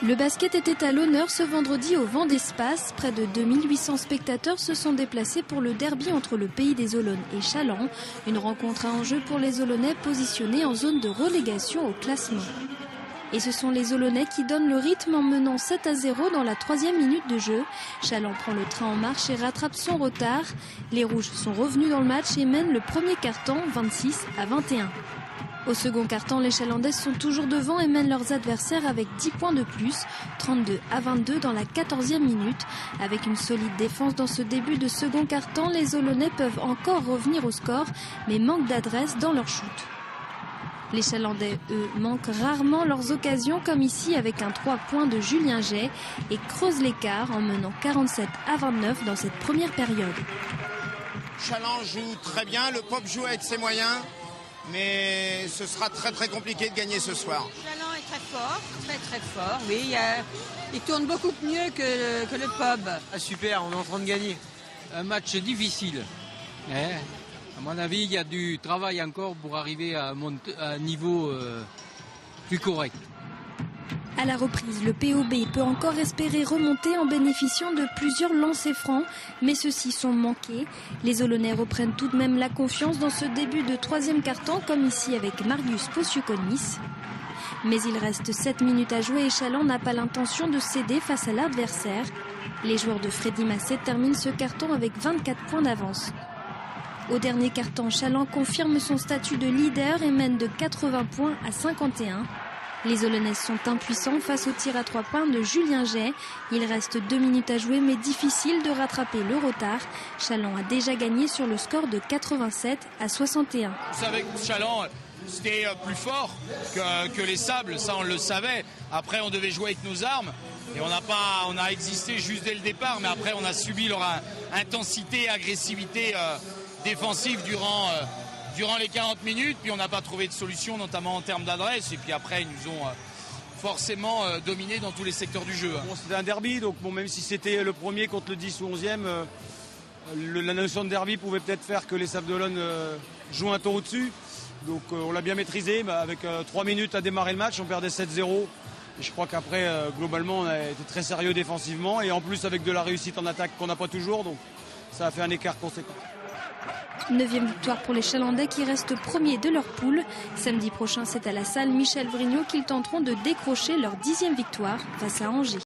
Le basket était à l'honneur ce vendredi au Vent d'Espace. Près de 2800 spectateurs se sont déplacés pour le derby entre le Pays des Olonnes et Challans. Une rencontre à enjeu pour les Olonnais positionnés en zone de relégation au classement. Et ce sont les Olonnais qui donnent le rythme en menant 7-0 dans la 3e minute de jeu. Challans prend le train en marche et rattrape son retard. Les Rouges sont revenus dans le match et mènent le premier quart-temps 26-21. Au second quart-temps, les Chalandais sont toujours devant et mènent leurs adversaires avec 10 points de plus, 32-22 dans la 14e minute. Avec une solide défense dans ce début de second quart-temps, les Olonnais peuvent encore revenir au score, mais manquent d'adresse dans leur shoot. Les Chalandais, eux, manquent rarement leurs occasions, comme ici avec un 3 points de Julien Jay, et creusent l'écart en menant 47-29 dans cette première période. Challans joue très bien, le Pop joue avec ses moyens. Mais ce sera très compliqué de gagner ce soir. Challans est très fort, oui. Il tourne beaucoup mieux que le Pub. Ah, super, on est en train de gagner. Un match difficile. À mon avis, il y a du travail encore pour arriver à un niveau plus correct. À la reprise, le POB peut encore espérer remonter en bénéficiant de plusieurs lancers francs, mais ceux-ci sont manqués. Les Olonnais reprennent tout de même la confiance dans ce début de 3e quart-temps, comme ici avec Marius Possiukonis. Mais il reste 7 minutes à jouer et Challans n'a pas l'intention de céder face à l'adversaire. Les joueurs de Freddy Massé terminent ce quart-temps avec 24 points d'avance. Au dernier quart-temps, Challans confirme son statut de leader et mène de 80 points à 51. Les Olonnais sont impuissants face au tir à 3 points de Julien Jay. Il reste 2 minutes à jouer, mais difficile de rattraper le retard. Challans a déjà gagné sur le score de 87-61. On savait que Challans, c'était plus fort que les Sables, ça on le savait. Après on devait jouer avec nos armes et on a existé juste dès le départ, mais après on a subi leur intensité, agressivité défensive durant les 40 minutes, puis on n'a pas trouvé de solution, notamment en termes d'adresse, et puis après ils nous ont forcément dominés dans tous les secteurs du jeu. Bon, c'était un derby, donc bon, même si c'était le premier contre le 10 ou 11e, la notion de derby pouvait peut-être faire que les Sables d'Olonne jouent un tour au-dessus. Donc on l'a bien maîtrisé, avec 3 minutes à démarrer le match, on perdait 7-0. Et je crois qu'après, globalement, on a été très sérieux défensivement, et en plus avec de la réussite en attaque qu'on n'a pas toujours, donc ça a fait un écart conséquent. 9e victoire pour les Chalandais qui restent premiers de leur poule. Samedi prochain, c'est à la salle Michel Vrignot qu'ils tenteront de décrocher leur 10e victoire face à Angers.